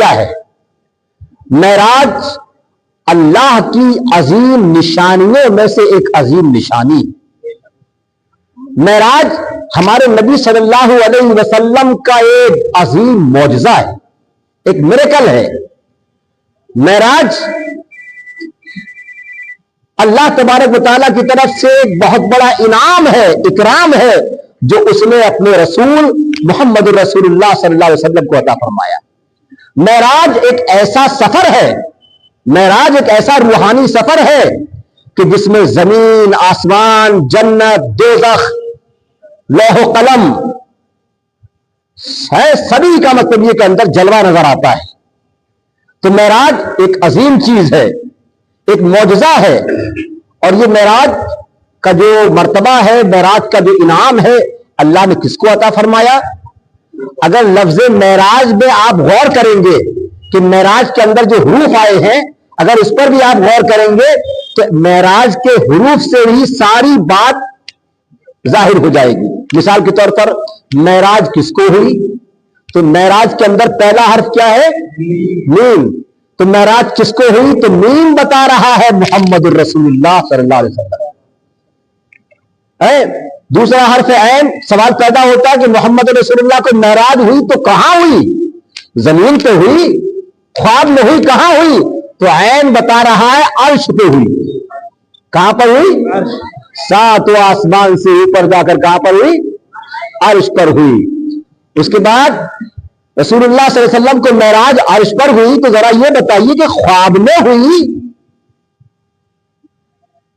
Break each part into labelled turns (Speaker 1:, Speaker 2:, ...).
Speaker 1: کیا ہے؟ معراج اللہ کی عظیم نشانیوں میں سے ایک عظیم نشانی۔ معراج ہمارے نبی صلی اللہ علیہ وسلم کا ایک عظیم معجزہ ہے، ایک میریکل ہے۔ معراج اللہ تبارک و تعالیٰ کی طرف سے ایک بہت بڑا انعام ہے، اکرام ہے، جو اس نے اپنے رسول محمد رسول اللہ صلی اللہ علیہ وسلم کو عطا فرمایا۔ معراج ایک ایسا سفر ہے، معراج ایک ایسا روحانی سفر ہے کہ جس میں زمین، آسمان، جنت، دوزخ، لوح و قلم ہے، سبھی کا مطلب یہ کہ اندر جلوہ نظر آتا ہے۔ تو معراج ایک عظیم چیز ہے، ایک معجزہ ہے، اور یہ معراج کا جو مرتبہ ہے، معراج کا جو انعام ہے، اللہ نے کس کو عطا فرمایا؟ اگر لفظ معراج میں آپ غور کریں گے کہ معراج کے اندر جو حروف آئے ہیں، اگر اس پر بھی آپ غور کریں گے تو معراج کے حروف سے ہی ساری بات ظاہر ہو جائے گی۔ مثال کے طور پر معراج کس کو ہوئی؟ تو معراج کے اندر پہلا حرف کیا ہے؟ میم۔ تو معراج کس کو ہوئی؟ تو میم بتا رہا ہے محمد الرسول اللہ صلی اللہ علیہ وسلم۔ دوسرا حرف عین، سوال پیدا ہوتا ہے کہ محمد رسول اللہ کو معراج ہوئی تو کہاں ہوئی؟ زمین پہ ہوئی، خواب میں ہوئی، کہاں ہوئی؟ تو عین بتا رہا ہے عرش پہ ہوئی۔ کہاں پر ہوئی؟ ساتوں آسمان سے اوپر جا کر کہاں پر ہوئی؟ عرش پر ہوئی۔ اس کے بعد رسول اللہ صلی اللہ علیہ وسلم کو معراج عرش پر ہوئی، تو ذرا یہ بتائیے کہ خواب میں ہوئی،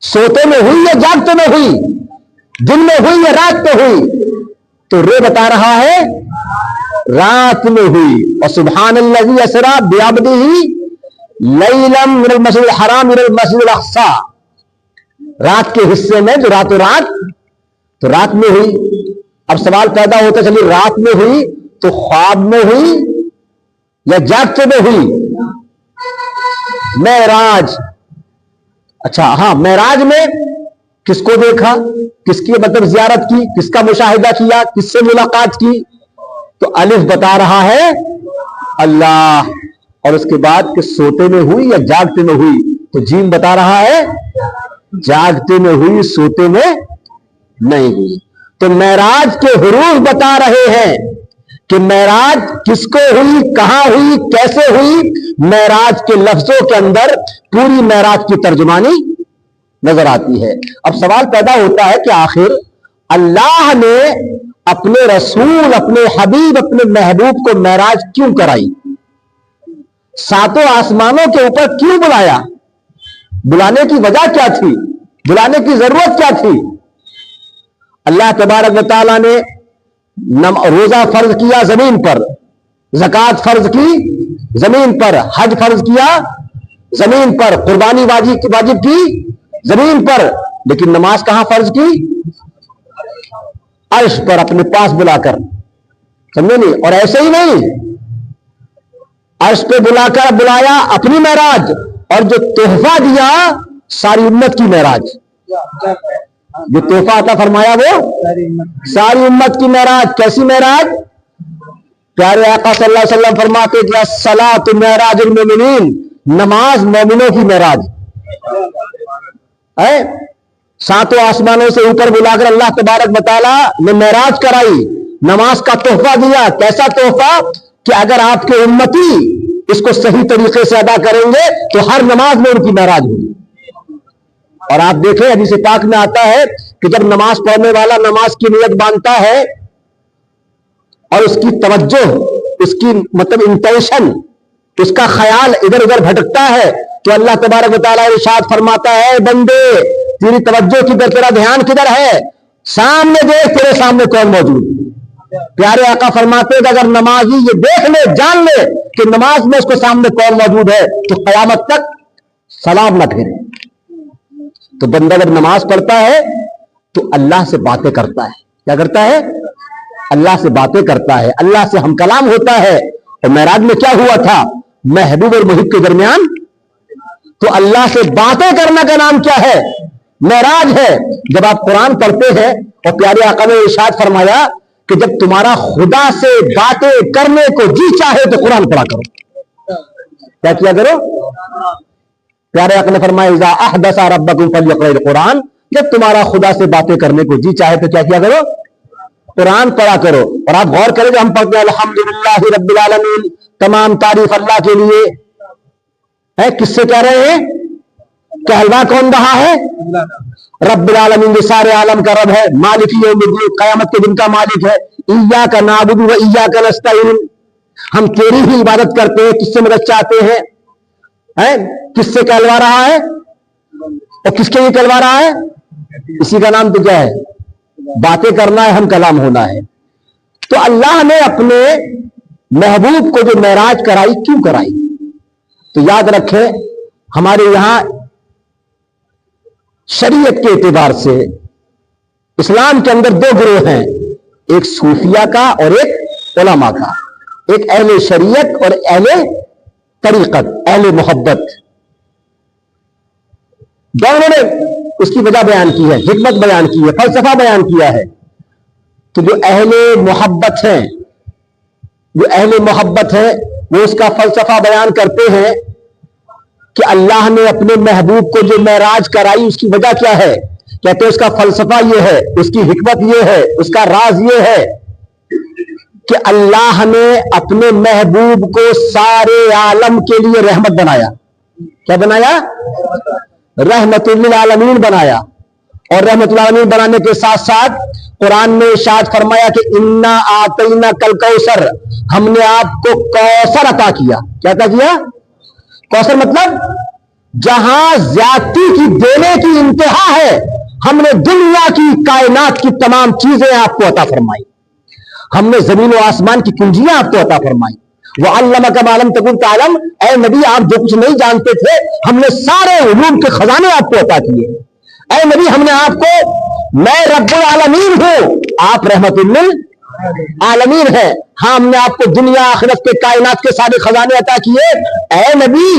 Speaker 1: سوتے میں ہوئی یا جاگتے میں ہوئی، دن میں ہوئی یا رات میں ہوئی؟ تو رے بتا رہا ہے رات میں ہوئی۔ اور سبحان الذی اسری بعبدہ لیلا من المسجد الحرام الى المسجد الاقصی، رات کے حصے میں جو رات و رات، تو رات میں ہوئی۔ اب سوال پیدا ہوتا چلیے رات میں ہوئی تو خواب میں ہوئی یا جاگتے میں ہوئی؟ معراج، اچھا ہاں، معراج میں کس کو دیکھا، کس کی مطلب زیارت کی، کس کا مشاہدہ کیا، کس سے ملاقات کی؟ تو الف بتا رہا ہے اللہ، اور اس کے بعد کہ سوتے میں ہوئی یا جاگتے میں ہوئی، تو جیم بتا رہا ہے جاگتے میں ہوئی، سوتے میں نہیں ہوئی۔ تو معراج کے حروف بتا رہے ہیں کہ معراج کس کو ہوئی، کہاں ہوئی، کیسے ہوئی۔ معراج کے لفظوں کے اندر پوری معراج کی ترجمانی نظر آتی ہے۔ اب سوال پیدا ہوتا ہے کہ آخر اللہ نے اپنے رسول، اپنے حبیب، اپنے محبوب کو معراج کیوں کرائی؟ ساتوں آسمانوں کے اوپر کیوں بلایا؟ بلانے کی وجہ کیا تھی؟ بلانے کی ضرورت کیا تھی؟ اللہ تبارک و تعالیٰ نے روزہ فرض کیا زمین پر، زکوٰۃ فرض کی زمین پر، حج فرض کیا زمین پر، قربانی واجب کی زمین پر، لیکن نماز کہاں فرض کی؟ عرش پر، اپنے پاس بلا کر، سمجھے نہیں؟ اور ایسے ہی نہیں، عرش پہ بلا کر بلایا اپنی معراج، اور جو تحفہ دیا ساری امت کی معراج، جو تحفہ عطا فرمایا وہ ساری امت کی معراج۔ کیسی معراج؟ پیارے آقا صلی اللہ علیہ وسلم فرماتے کہ الصلاۃ معراج المومنین، نماز مومنوں کی معراج ہے۔ ساتوں آسمانوں سے اوپر بلا کر اللہ تبارک و تعالیٰ نے معراج کرائی، نماز کا تحفہ دیا۔ کیسا تحفہ؟ کہ اگر آپ کے امتی اس کو صحیح طریقے سے ادا کریں گے تو ہر نماز میں ان کی معراج ہوگی۔ اور آپ دیکھیں حدیث پاک میں آتا ہے کہ جب نماز پڑھنے والا نماز کی نیت باندھتا ہے اور اس کی توجہ، اس کی مطلب انٹینشن، اس کا خیال ادھر ادھر بھٹکتا ہے، تو اللہ تبارک و تعالیٰ ارشاد فرماتا ہے بندے تیری توجہ کدھر، تیرا دھیان کدھر ہے؟ سامنے دیکھ، تیرے سامنے کون موجود؟ پیارے آقا فرماتے ہیں کہ اگر نمازی یہ دیکھ لے، جان لے کہ نماز میں اس کے سامنے کون موجود ہے، تو قیامت تک سلام نہ پھیرے۔ تو بندہ جب نماز پڑھتا ہے تو اللہ سے باتیں کرتا ہے۔ کیا کرتا ہے؟ اللہ سے باتیں کرتا ہے، اللہ سے ہم کلام ہوتا ہے۔ اور معراج میں کیا ہوا تھا؟ محبوب اور محب کے درمیان، تو اللہ سے باتیں کرنا کا نام کیا ہے؟ معراج ہے۔ جب آپ قرآن پڑھتے ہیں اور پیارے آقا نے ارشاد فرمایا کہ جب تمہارا خدا سے باتیں کرنے کو جی چاہے تو قرآن پڑھا کرو، کیا کیا کرو؟ پیارے آقا نے فرمایا اذا احدث ربکم فلیقرأ القرآن، جب تمہارا خدا سے باتیں کرنے کو جی چاہے تو کیا کیا کرو؟ قرآن پڑھا کرو. اور آپ غور کریں کہ ہم پڑھتے ہیں الحمدللہ رب العالمین، تمام تعریف اللہ کے لیے ہے. کس سے کہہ رہے ہیں؟ کہلوا کون رہا ہے؟ رب العالمین، جو سارے عالم کا رب ہے. مالک یوم الدین، قیامت کے دن کا مالک ہے. ایاک نعبد و ایاک نستعین، ہم تیری ہی عبادت کرتے ہیں، کس سے مدد چاہتے ہیں؟ کس سے کہلوا رہا ہے اور کس کے لیے کہلوا رہا ہے؟ اسی کا نام تو کیا ہے؟ باتیں کرنا ہے، ہم کلام ہونا ہے. تو اللہ نے اپنے محبوب کو جو معراج کرائی، کیوں کرائی؟ تو یاد رکھیں ہمارے یہاں شریعت کے اعتبار سے اسلام کے اندر دو گروہ ہیں، ایک صوفیہ کا اور ایک علماء کا. ایک اہل شریعت اور اہل طریقت، اہل محبت. دونوں نے اس کی وجہ بیان کی ہے، حکمت بیان کی ہے، فلسفہ بیان کیا ہے. تو جو اہل محبت ہیں، جو اہل محبت ہے وہ اس کا فلسفہ بیان کرتے ہیں کہ اللہ نے اپنے محبوب کو جو معراج کرائی اس کی وجہ کیا ہے. کہتے ہیں اس کا فلسفہ یہ ہے، اس کی حکمت یہ ہے، اس کا راز یہ ہے کہ اللہ نے اپنے محبوب کو سارے عالم کے لیے رحمت بنایا. کیا بنایا؟ رحمت للعالمین بنایا. اور رحمت للعالمین بنانے کے ساتھ ساتھ قرآن میں ارشاد فرمایا کہ انا اعطیناک الکوثر، ہم نے آپ کو کوثر عطا کیا. کیا عطا کیا؟ کوثر مطلب جہاں زیادتی کی دینے کی انتہا ہے، ہم نے دنیا کی کائنات کی تمام چیزیں آپ کو عطا فرمائی. ہم نے زمین و آسمان کی کنجیاں آپ کو عطا فرمائی. وَعَلَّمَكَ مَا لَمْ تَكُنْ تَعْلَمْ، اے نبی آپ جو کچھ نہیں جانتے تھے ہم نے سارے علوم کے خزانے آپ کو عطا کیے. اے نبی ہم نے آپ کو، میں رب العالمین ہوں، آپ رحمت للعالمین ہیں. ہاں ہم نے آپ کو دنیا آخرت کے کائنات کے سارے خزانے عطا کیے. اے نبی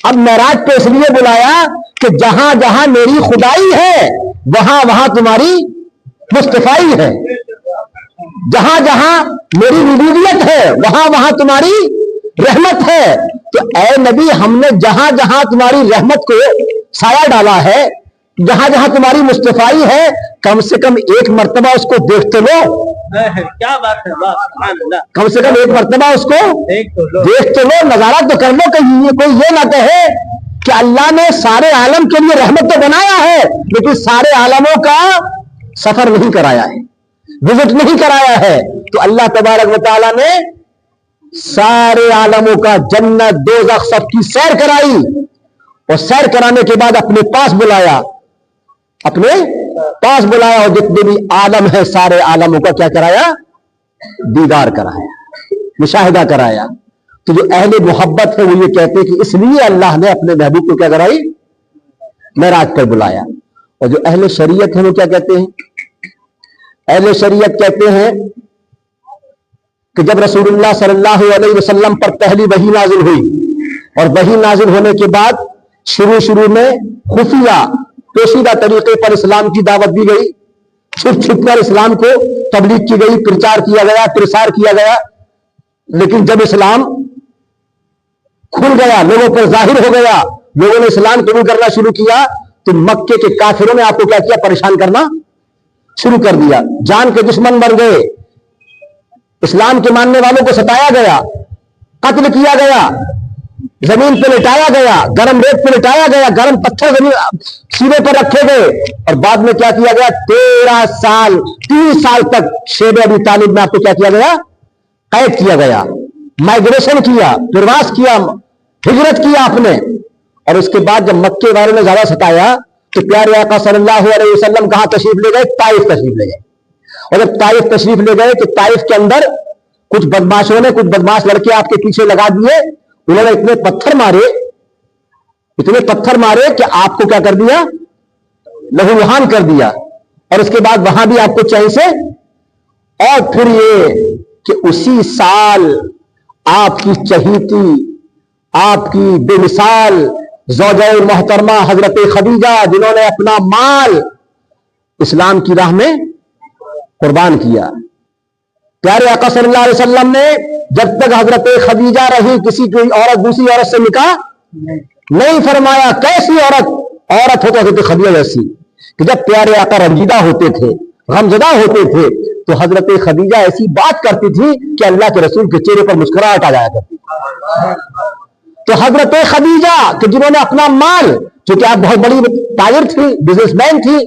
Speaker 1: اب معراج پہ اس لیے بلایا کہ جہاں جہاں میری خدائی ہے وہاں وہاں تمہاری مصطفائی ہے. جہاں جہاں میری ربوبیت ہے وہاں وہاں تمہاری رحمت ہے. تو اے نبی ہم نے جہاں جہاں تمہاری رحمت کو سایہ ڈالا ہے، جہاں جہاں تمہاری مصطفائی ہے، کم سے کم ایک مرتبہ اس کو دیکھ تو لو.
Speaker 2: کیا بات ہے،
Speaker 1: کم سے کم ایک مرتبہ اس کو دیکھ تو لو، نظارہ تو کر لو. کہ کوئی یہ نہ کہے کہ اللہ نے سارے عالم کے لیے رحمت تو بنایا ہے لیکن سارے عالموں کا سفر نہیں کرایا ہے، وزٹ نہیں کرایا ہے. تو اللہ تبارک و تعالیٰ نے سارے عالموں کا جنت دوزخ سب کی سیر کرائی، اور سیر کرانے کے بعد اپنے پاس بلایا، اپنے پاس بلایا، اور جتنے بھی عالم ہے سارے عالموں کا کیا کرایا؟ دیدار کرایا، مشاہدہ کرایا. تو جو اہل محبت ہے وہ یہ کہتے ہیں کہ اس لیے اللہ نے اپنے محبوب کو کیا کرائی؟ معراج پر بلایا. اور جو اہل شریعت ہے وہ کیا کہتے ہیں؟ اہل شریعت کہتے ہیں کہ جب رسول اللہ صلی اللہ علیہ وسلم پر پہلی وحی نازل ہوئی، اور وحی نازل ہونے کے بعد شروع میں خفیہ پوشیدہ طریقے پر اسلام کی دعوت دی گئی، چھپ چھپ کر اسلام کو تبلیغ کی گئی، پرچار کیا گیا، پرسار کیا گیا. لیکن جب اسلام کھل گیا، لوگوں پر ظاہر ہو گیا، لوگوں نے اسلام قبول کرنا شروع کیا، تو مکے کے کافروں نے آپ کو کیا کیا؟ پریشان کرنا شروع کر دیا. جان کے دشمن بن گئے، اسلام کے ماننے والوں کو ستایا گیا، قتل کیا گیا، زمین پہ لٹایا گیا، گرم ریت پہ لٹایا گیا، گرم پتھر زمین سینے پر رکھے گئے. اور بعد میں کیا کیا گیا؟ 3 سال تک شیب ابی طالب میں آپ کو کیا کیا گیا؟ قید کیا گیا، مائگریشن کیا، پرواز کیا، ہجرت کیا آپ نے. اور اس کے بعد جب مکے والوں نے زیادہ ستایا تو پیارے آقا صلی اللہ علیہ وسلم کہاں تشریف لے گئے؟ طائف تشریف لے گئے. اور جب طائف تشریف لے گئے تو طائف کے اندر کچھ بدماشوں نے، کچھ بدماش لڑکے آپ کے پیچھے لگا دیے. انہوں نے اتنے پتھر مارے کہ آپ کو کیا کر دیا؟ لہو لہان کر دیا. اور اس کے بعد وہاں بھی آپ کو چین سے. اور پھر یہ کہ اسی سال آپ کی چہیتی، آپ کی بے مثال زوجہ محترمہ حضرت خدیجہ، جنہوں نے اپنا مال اسلام کی راہ میں قربان کیا، پیارے آقا صلی اللہ علیہ وسلم نے جب تک حضرت خدیجہ رہی کسی کوئی عورت دوسری عورت سے نکاح نہیں فرمایا. کیسی عورت ہو تو حضرت خدیجہ جیسی کہ جب پیارے آقا رنجیدہ ہوتے تھے غمزدہ ہوتے تھے تو حضرت خدیجہ ایسی بات کرتی تھی کہ اللہ کے رسول کے چہرے پر مسکراہٹ آ جایا کرتی. تو حضرت خدیجہ کہ جنہوں نے اپنا مال، چونکہ آپ بہت بڑی تاجر تھی، بزنس مین تھی،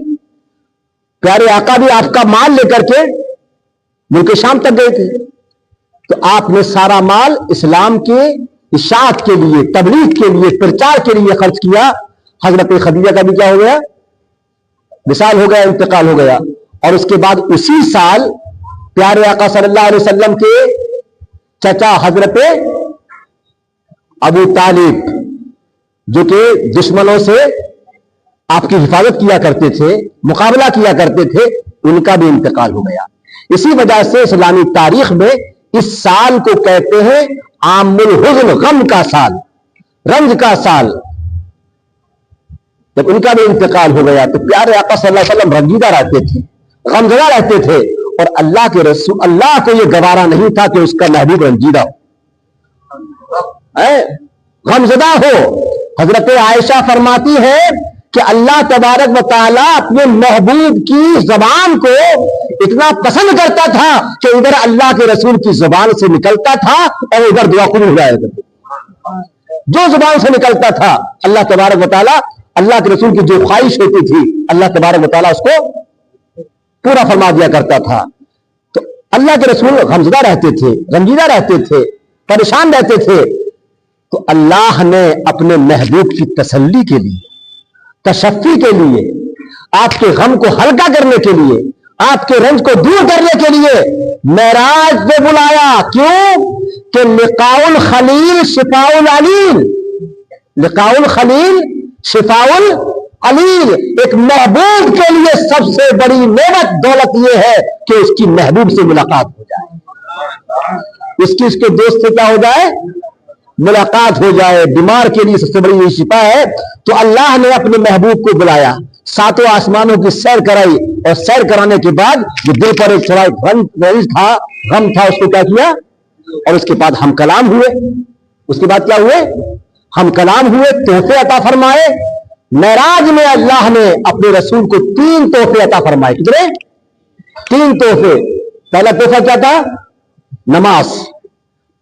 Speaker 1: پیارے آقا بھی آپ کا مال لے کر کے ملک شام تک گئے تھے، تو آپ نے سارا مال اسلام کے اشاعت کے لیے، تبلیغ کے لیے، پرچار کے لیے خرچ کیا. حضرت خدیجہ کا بھی کیا ہو گیا؟ وصال ہو گیا، انتقال ہو گیا. اور اس کے بعد اسی سال پیارے آقا صلی اللہ علیہ وسلم کے چچا حضرت ابو طالب، جو کہ دشمنوں سے آپ کی حفاظت کیا کرتے تھے، مقابلہ کیا کرتے تھے، ان کا بھی انتقال ہو گیا. اسی وجہ سے اسلامی تاریخ میں اس سال کو کہتے ہیں عام الحزن، غم کا سال، رنج کا سال. جب ان کا بھی انتقال ہو گیا تو پیارے آقا صلی اللہ علیہ وسلم رنجیدہ رہتے تھے، غمزدہ رہتے تھے، اور اللہ کے رسول، اللہ کو یہ گوارا نہیں تھا کہ اس کا محبوب رنجیدہ ہو، غمزدہ ہو. حضرت عائشہ فرماتی ہے کہ اللہ تبارک و تعالیٰ اپنے محبوب کی زبان کو اتنا پسند کرتا تھا کہ ادھر اللہ کے رسول کی زبان سے نکلتا تھا اور ادھر دعا قبول ہو جایا کرتی. جو زبان سے نکلتا تھا اللہ تبارک و تعالیٰ، اللہ کے رسول کی جو خواہش ہوتی تھی اللہ تبارک و تعالیٰ اس کو پورا فرما دیا کرتا تھا. تو اللہ کے رسول غمزدہ رہتے تھے، رنجیدہ رہتے تھے، پریشان رہتے تھے. تو اللہ نے اپنے محبوب کی تسلی کے لیے، تشفی کے لیے، آپ کے غم کو ہلکا کرنے کے لیے، آپ کے رنج کو دور کرنے کے لیے معراج پہ بلایا. کیوں؟ کہ لقاء الخلیل شفاء العلیل، لقاء الخلیل شفاء العلیل. ایک محبوب کے لیے سب سے بڑی نعمت دولت یہ ہے کہ اس کی محبوب سے ملاقات ہو جائے، اس کے دوست سے کیا ہو جائے؟ ملاقات ہو جائے. بیمار کے لیے سب سے بڑی یہ شفا ہے. تو اللہ نے اپنے محبوب کو بلایا، ساتوں آسمانوں کی سیر کرائی، اور سیر کرانے کے بعد جو دل پر ایک تھوڑا غم تھا اس کو کیا کیا؟ اور اس کے بعد ہم کلام ہوئے. اس کے بعد کیا ہوئے؟ ہم کلام ہوئے، تحفے عطا فرمائے. معراج میں اللہ نے اپنے رسول کو 3 تحفے عطا فرمائے. کتنے؟ 3 تحفے. پہلا تحفہ کیا تھا؟ نماز،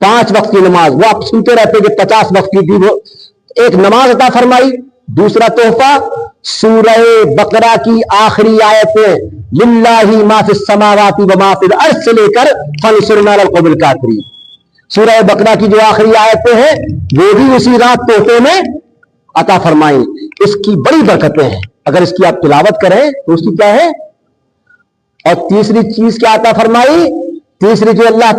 Speaker 1: 5 وقت کی نماز. وہ آپ سنتے رہتے کہ 50 وقت کی تھی، وہ ایک نماز عطا فرمائی. دوسرا تحفہ سورہ بقرہ کی آخری آیتیں، للہ ما فی السماوات و ما فی الارض سے لے کر فانصرنا علی القوم الکافرین. سورہ بقرہ کی جو آخری آیتیں ہیں وہ بھی اسی رات تحفے میں عطا فرمائی. اس کی بڑی برکتیں ہیں، اگر اس کی آپ تلاوت کریں تو اس کی کیا ہے. اور تیسری چیز کیا عطا فرمائی؟ تیسری جو اللہ